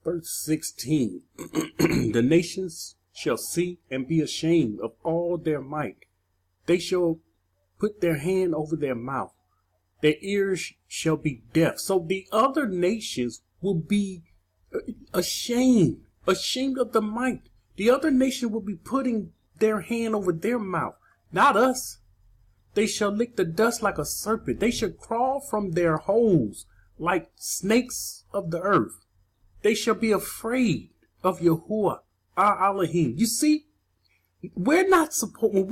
Verse 16. The nations shall see and be ashamed of all their might. They shall put their hand over their mouth. Their ears shall be deaf. So the other nations will be ashamed of the might. The other nation will be putting their hand over their mouth, not us. They shall lick the dust like a serpent. They shall crawl from their holes like snakes of the earth. They shall be afraid of Yahuwah, our Elohim. You see, we're not supposed, when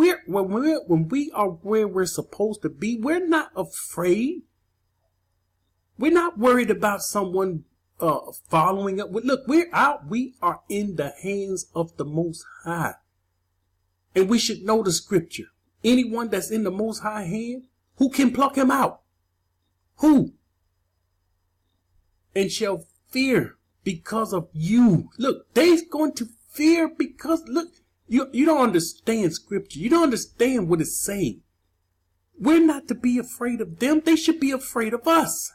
we are where we're supposed to be, we're not afraid. We're not worried about someone following up. Look, we are in the hands of the Most High. And we should know the scripture. Anyone that's in the Most High hand, who can pluck him out? Who? And shall fear because of you. Look, they're going to fear because, look, you don't understand scripture. You don't understand what it's saying. We're not to be afraid of them. They should be afraid of us.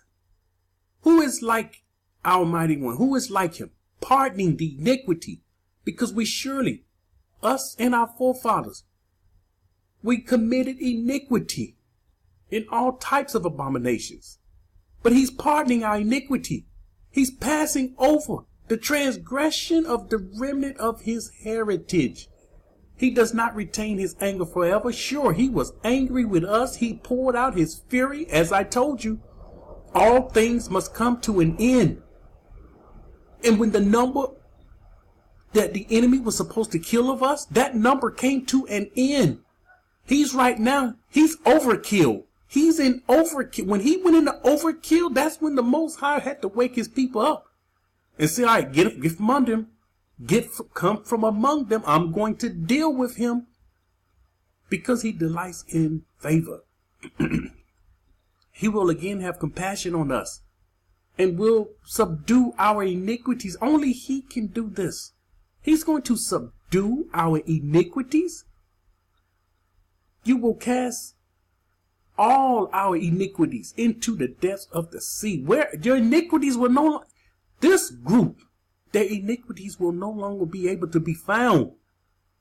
Who is like Almighty One? Who is like him? Pardoning the iniquity. Because we surely, us and our forefathers, we committed iniquity in all types of abominations. But he's pardoning our iniquity. He's passing over the transgression of the remnant of his heritage. He does not retain his anger forever. Sure, he was angry with us. He poured out his fury. As I told you, all things must come to an end. And when the number that the enemy was supposed to kill of us, that number came to an end. He's right now, he's overkill. He's in overkill. When he went into overkill, that's when the Most High had to wake his people up and say, all right, get from under him. Come from among them. I'm going to deal with him because he delights in favor. He will again have compassion on us and will subdue our iniquities. Only he can do this. He's going to subdue our iniquities. You will cast all our iniquities into the depths of the sea, where your iniquities will no longer, this group, their iniquities will no longer be able to be found,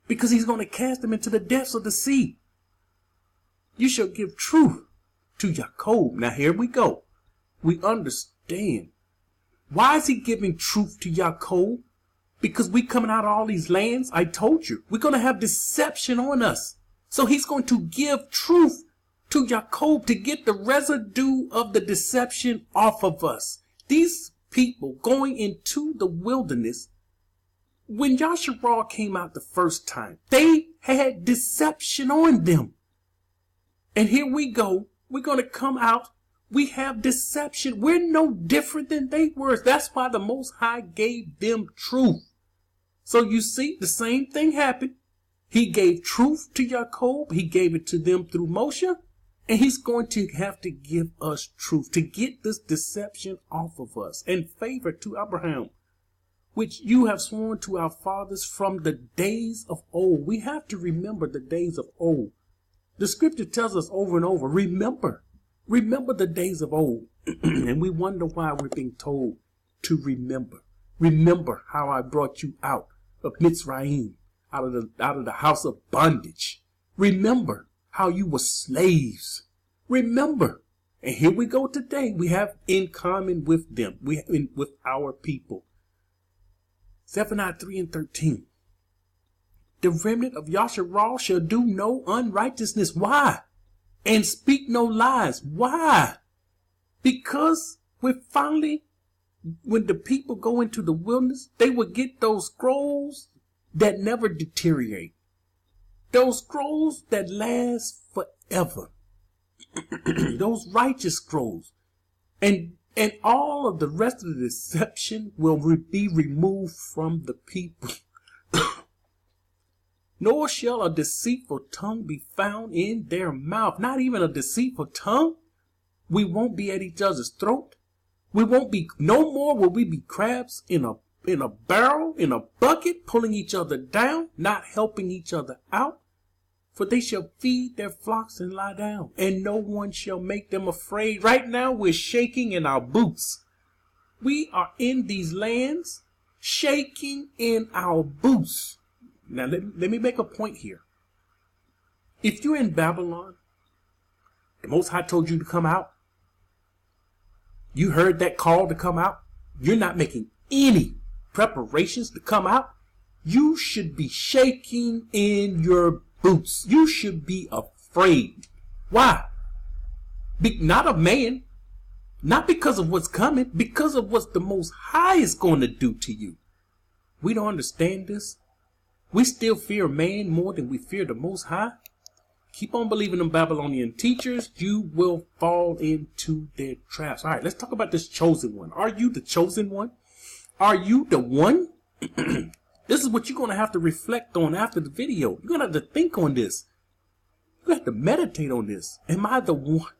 because he's going to cast them into the depths of the sea. You shall give truth to Jacob. Now here we go. We understand. Why is he giving truth to Jacob? Because we coming out of all these lands. I told you, we're going to have deception on us. So he's going to give truth to Jacob to get the residue of the deception off of us. These people going into the wilderness, when Yasharal came out the first time, they had deception on them. And here we go. We're going to come out. We have deception. We're no different than they were. That's why the Most High gave them truth. So you see, the same thing happened. He gave truth to Jacob. He gave it to them through Moshe. And he's going to have to give us truth to get this deception off of us, and favor to Abraham, which you have sworn to our fathers from the days of old. We have to remember the days of old. The scripture tells us over and over, remember the days of old. And we wonder why we're being told to remember. Remember how I brought you out of Mitzrayim, out of the house of bondage. Remember how you were slaves. Remember. And here we go today. We have in common with them. With our people. Zephaniah 3:13. The remnant of Yasharal shall do no unrighteousness. Why? And speak no lies. Why? Because when the people go into the wilderness, they will get those scrolls that never deteriorate. Those scrolls that last forever. Those righteous scrolls. And all of the rest of the deception will be removed from the people. Nor shall a deceitful tongue be found in their mouth. Not even a deceitful tongue. We won't be at each other's throat. No more will we be crabs in a barrel, in a bucket, pulling each other down, not helping each other out. For they shall feed their flocks and lie down, and no one shall make them afraid. Right now we're shaking in our boots. We are in these lands, shaking in our boots. Now, let me make a point here. If you're in Babylon, the Most High told you to come out. You heard that call to come out. You're not making any preparations to come out. You should be shaking in your boots. You should be afraid. Why? Not of man. Not because of what's coming. Because of what the Most High is going to do to you. We don't understand this. We still fear man more than we fear the Most High. Keep on believing in Babylonian teachers. You will fall into their traps. All right, let's talk about this chosen one. Are you the chosen one? Are you the one? This is what you're going to have to reflect on after the video. You're going to have to think on this. You have to meditate on this. Am I the one?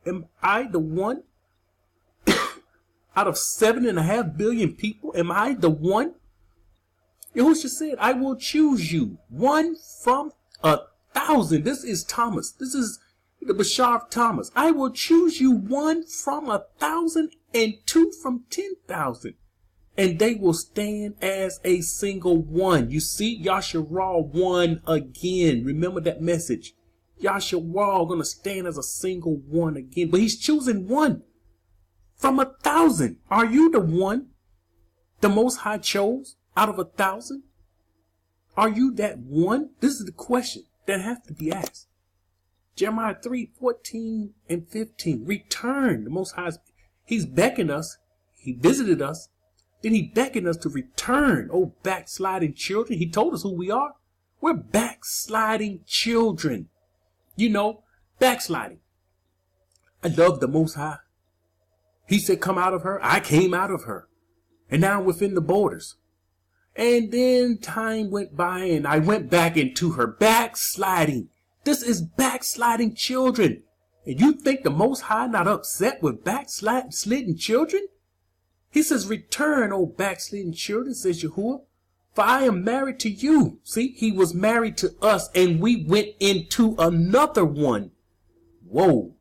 Am I the one? Out of 7.5 billion people, am I the one? Yahushua said, I will choose you, one from 1,000. This is Thomas. This is the Bashar of Thomas. I will choose you, one from 1,000 and two from 10,000. And they will stand as a single one. You see, Yasharal won again. Remember that message. Yasharal going to stand as a single one again. But he's choosing one from 1,000. Are you the one the Most High chose out of 1,000? Are you that one? This is the question that has to be asked. Jeremiah 3:14 and 15. Return. The Most High, he's beckoning us. He visited us. Then he beckoned us to return. Oh, backsliding children. He told us who we are. We're backsliding children. You know, backsliding. I love the Most High. He said, come out of her. I came out of her. And now I'm within the borders. And then time went by and I went back into her. Backsliding. This is backsliding children. And you think the Most High not upset with backsliding children? He says, return, O backsliding children, says Yahuwah, for I am married to you. See, he was married to us and we went into another one. Whoa.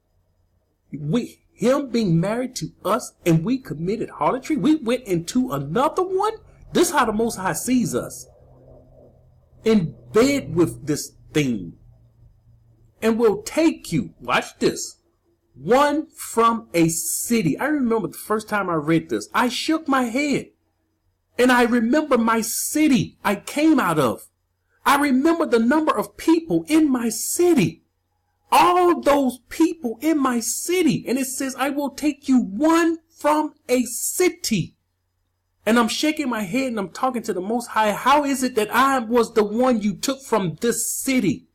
Him being married to us and we committed harlotry. We went into another one. This is how the Most High sees us. In bed with this thing. And will take you. Watch this. One from a city. I remember the first time I read this. I shook my head. And I remember my city I came out of. I remember the number of people in my city. All those people in my city. And it says, I will take you one from a city. And I'm shaking my head and I'm talking to the Most High. How is it that I was the one you took from this city?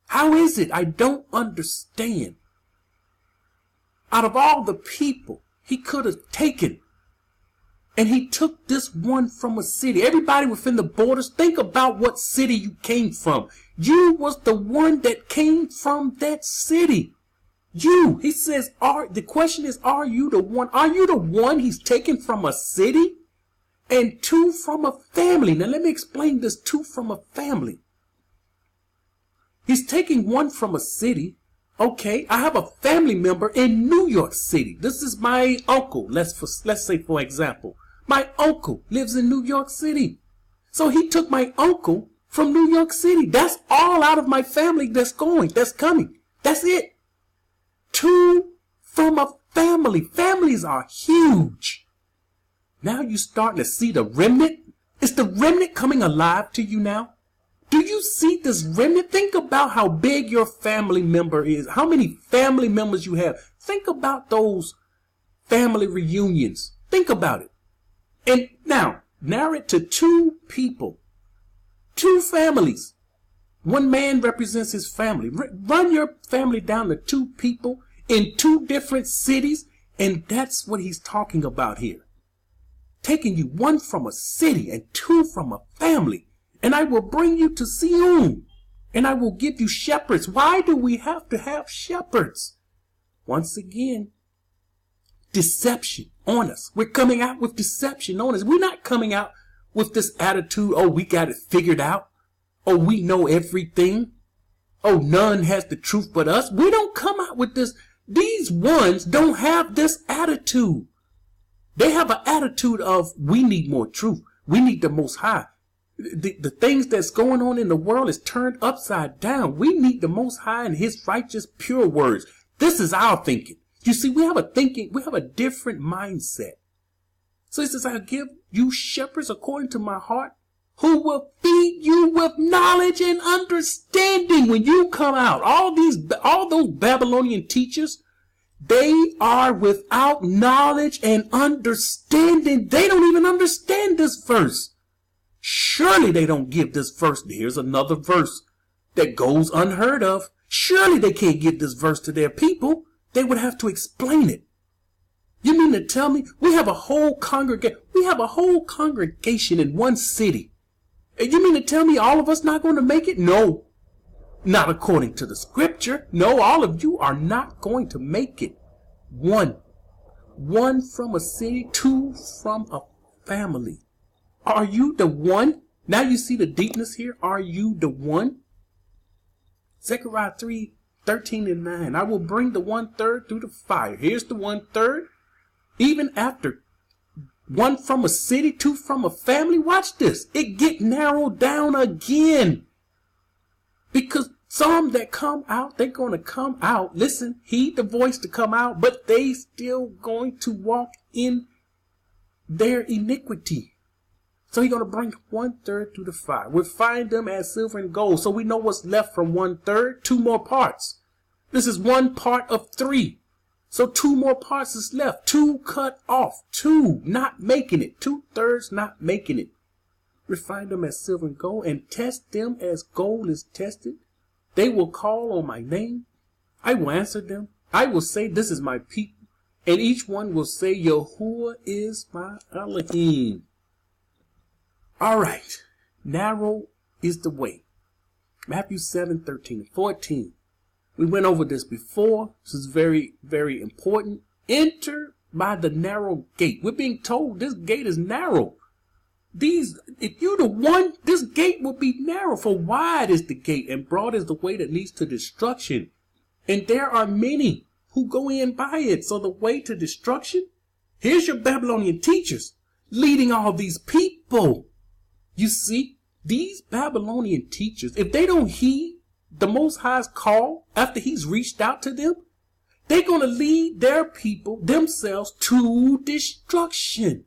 How is it? I don't understand. Out of all the people he could have taken, and he took this one from a city. Everybody within the borders, think about what city you came from. You was the one that came from that city. You, he says, the question is, are you the one? Are you the one he's taken from a city? And two from a family. Now let me explain this, two from a family. He's taking one from a city. Okay, I have a family member in New York City. This is my uncle. Let's say, for example, my uncle lives in New York City. So he took my uncle from New York City. That's all out of my family that's coming. That's it. Two from a family. Families are huge. Now you're starting to see the remnant. Is the remnant coming alive to you now? Do you see this remnant? Think about how big your family member is. How many family members you have. Think about those family reunions. Think about it. And now, narrow it to two people. Two families. One man represents his family. Run your family down to two people in two different cities. And that's what he's talking about here. Taking you one from a city and two from a family. And I will bring you to Zion, and I will give you shepherds. Why do we have to have shepherds? Once again, deception on us. We're coming out with deception on us. We're not coming out with this attitude, oh, we got it figured out. Oh, we know everything. Oh, none has the truth but us. We don't come out with this. These ones don't have this attitude. They have an attitude of, we need more truth. We need the Most High. The things that's going on in the world is turned upside down. We need the Most High and his righteous, pure words. This is our thinking. You see, we have a different mindset. So he says, I give you shepherds according to my heart, who will feed you with knowledge and understanding. When you come out, all those Babylonian teachers, they are without knowledge and understanding. They don't even understand this verse. Surely they don't give this verse. Here's another verse that goes unheard of. Surely they can't give this verse to their people. They would have to explain it. You mean to tell me we have a whole congregation in one city? And you mean to tell me all of us not going to make it? No, not according to the scripture. No, all of you are not going to make it. One from a city, two from a family. Are you the one? Now you see the deepness here. Are you the one? Zechariah 3:13-9. I will bring the 1/3 through the fire. Here's the 1/3. Even after one from a city, two from a family. Watch this. It get narrowed down again. Because some that come out, they're going to come out. Listen, heed the voice to come out, but they still going to walk in their iniquity. So he's going to bring 1/3 through the fire. We'll find them as silver and gold. So we know what's left from 1/3. 2 more parts. This is 1 part of 3. So 2 more parts is left. 2 cut off. 2 not making it. 2/3 not making it. Refine them as silver and gold and test them as gold is tested. They will call on my name. I will answer them. I will say, this is my people. And each one will say, Yahuwah is my Elohim. All right. Narrow is the way. Matthew 7:13-14. We went over this before. This is very, very important. Enter by the narrow gate. We're being told this gate is narrow. If you're the one, this gate will be narrow. For wide is the gate and broad is the way that leads to destruction. And there are many who go in by it. So the way to destruction, here's your Babylonian teachers leading all these people. You see, these Babylonian teachers, if they don't heed the Most High's call after he's reached out to them, they're going to lead their people, themselves, to destruction.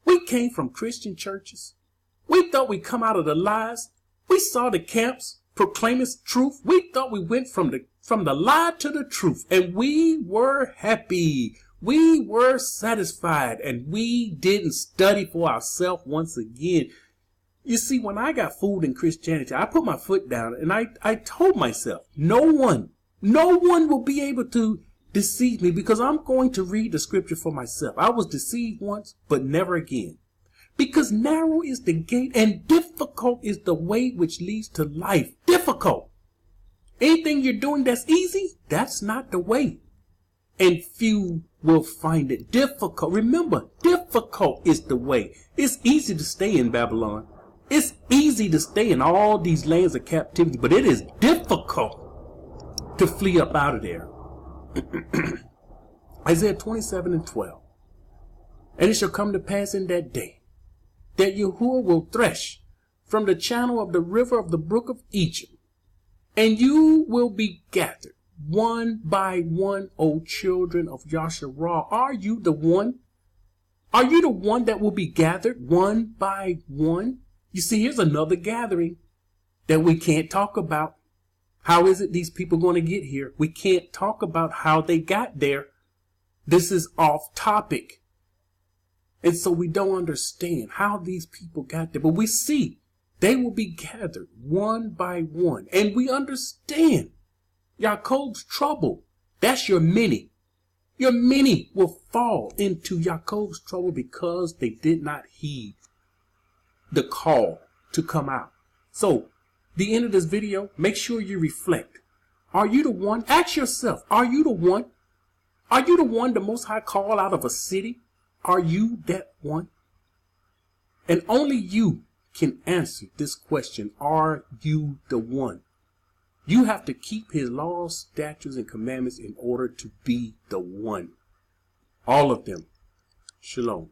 We came from Christian churches. We thought we'd come out of the lies. We saw the camps proclaiming truth. We thought we went from the lie to the truth, and we were happy. We were satisfied, and we didn't study for ourselves once again. You see, when I got fooled in Christianity, I put my foot down and I told myself, no one will be able to deceive me because I'm going to read the scripture for myself. I was deceived once, but never again. Because narrow is the gate and difficult is the way which leads to life. Difficult. Anything you're doing that's easy, that's not the way. And few will find it difficult. Remember, difficult is the way. It's easy to stay in Babylon. It's easy to stay in all these lands of captivity, but it is difficult to flee up out of there. Isaiah 27:12. And it shall come to pass in that day that Yahuwah will thresh from the channel of the river of the brook of Egypt, and you will be gathered one by one, O children of Yasharah. Are you the one? Are you the one that will be gathered one by one? You see, here's another gathering that we can't talk about. How is it these people going to get here? We can't talk about how they got there. This is off topic. And so we don't understand how these people got there. But we see they will be gathered one by one. And we understand Jacob's trouble. That's your many. Your many will fall into Jacob's trouble because they did not heed the call to come out. So, the end of this video, make sure you reflect. Are you the one? Ask yourself, are you the one? Are you the one the Most High called out of a city? Are you that one? And only you can answer this question. Are you the one? You have to keep his laws, statutes, and commandments in order to be the one. All of them. Shalom.